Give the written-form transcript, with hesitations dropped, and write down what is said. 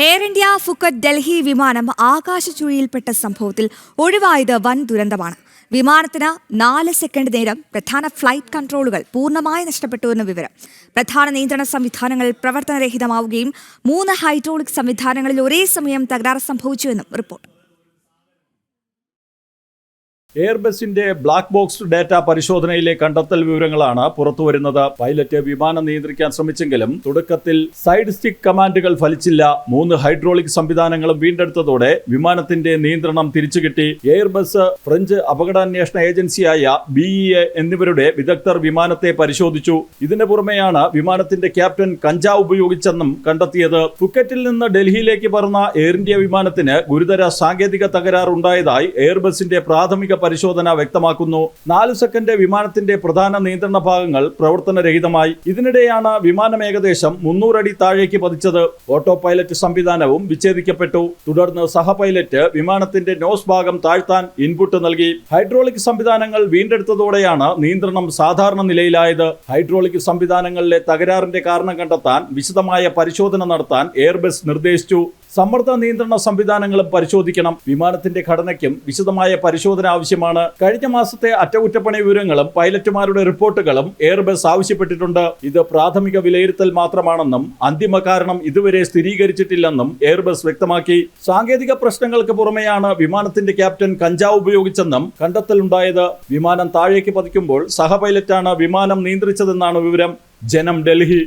Air India Phuket Delhi വിമാനം ആകാശചുഴിയിൽപ്പെട്ട സംഭവത്തിൽ ഒഴിവായത് വൻ ദുരന്തമാണ്. വിമാനത്തിന് 4 സെക്കൻഡ് നേരം പ്രധാന ഫ്ലൈറ്റ് കൺട്രോളുകൾ പൂർണ്ണമായി നഷ്ടപ്പെട്ടുവെന്ന വിവരം. പ്രധാന നിയന്ത്രണ സംവിധാനങ്ങൾ പ്രവർത്തനരഹിതമാവുകയും 3 ഹൈഡ്രോളിക് സംവിധാനങ്ങളിൽ ഒരേ സമയം തകരാർ സംഭവിച്ചുവെന്നും റിപ്പോർട്ട്. എയർബസിന്റെ ബ്ലാക്ക് ബോക്സ് ഡാറ്റ പരിശോധനയിലെ കണ്ടെത്തൽ വിവരങ്ങളാണ് പുറത്തുവരുന്നത്. പൈലറ്റ് വിമാനം നിയന്ത്രിക്കാൻ ശ്രമിച്ചെങ്കിലും തുടക്കത്തിൽ സൈഡ് സ്റ്റിക്ക് കമാൻഡുകൾ ഫലിച്ചില്ല. 3 ഹൈഡ്രോളിക് സംവിധാനങ്ങളും വീണ്ടെടുത്തതോടെ വിമാനത്തിന്റെ നിയന്ത്രണം തിരിച്ചുകിട്ടി. എയർബസ്, ഫ്രഞ്ച് അപകടാന്വേഷണ ഏജൻസിയായ BEA എന്നിവരുടെ വിദഗ്ധർ വിമാനത്തെ പരിശോധിച്ചു. ഇതിന് പുറമെയാണ് വിമാനത്തിന്റെ ക്യാപ്റ്റൻ കഞ്ചാവ് ഉപയോഗിച്ചെന്നും കണ്ടെത്തിയത്. ഫുക്കറ്റിൽ നിന്ന് ഡൽഹിയിലേക്ക് പറന്ന എയർ ഇന്ത്യ വിമാനത്തിന് ഗുരുതര സാങ്കേതിക തകരാർ ഉണ്ടായതായി എയർബസിന്റെ പ്രാഥമിക പരിശോധന വ്യക്തമാക്കുന്നു. 4 സെക്കൻഡ് വിമാനത്തിന്റെ പ്രധാന നിയന്ത്രണ ഭാഗങ്ങൾ പ്രവർത്തനരഹിതമായി. ഇതിനിടെയാണ് വിമാനം ഏകദേശം 300 അടി താഴേക്ക് പതിച്ചത്. ഓട്ടോ പൈലറ്റ് സംവിധാനവും വിച്ഛേദിക്കപ്പെട്ടു. തുടർന്ന് സഹ പൈലറ്റ് വിമാനത്തിന്റെ നോസ് ഭാഗം താഴ്ത്താൻ ഇൻപുട്ട് നൽകി. ഹൈഡ്രോളിക് സംവിധാനങ്ങൾ വീണ്ടെടുത്തതോടെയാണ് നിയന്ത്രണം സാധാരണ നിലയിലായത്. ഹൈഡ്രോളിക് സംവിധാനങ്ങളിലെ തകരാറിന്റെ കാരണം കണ്ടെത്താൻ വിശദമായ പരിശോധന നടത്താൻ എയർബസ് നിർദ്ദേശിച്ചു. സമ്മർദ്ദ നിയന്ത്രണ സംവിധാനങ്ങളും പരിശോധിക്കണം. വിമാനത്തിന്റെ ഘടനയ്ക്കും വിശദമായ പരിശോധന ആവശ്യമാണ്. കഴിഞ്ഞ മാസത്തെ അറ്റകുറ്റപ്പണി വിവരങ്ങളും പൈലറ്റുമാരുടെ റിപ്പോർട്ടുകളും എയർബസ് ആവശ്യപ്പെട്ടിട്ടുണ്ട്. ഇത് പ്രാഥമിക വിലയിരുത്തൽ മാത്രമാണെന്നും അന്തിമ കാരണം ഇതുവരെ സ്ഥിരീകരിച്ചിട്ടില്ലെന്നും എയർബസ് വ്യക്തമാക്കി. സാങ്കേതിക പ്രശ്നങ്ങൾക്ക് പുറമെയാണ് വിമാനത്തിന്റെ ക്യാപ്റ്റൻ കഞ്ചാവ് ഉപയോഗിച്ചെന്നും കണ്ടെത്തലുണ്ടായത്. വിമാനം താഴേക്ക് പതിക്കുമ്പോൾ സഹ പൈലറ്റാണ് വിമാനം നിയന്ത്രിച്ചതെന്നാണ് വിവരം. ജനം, ഡൽഹി.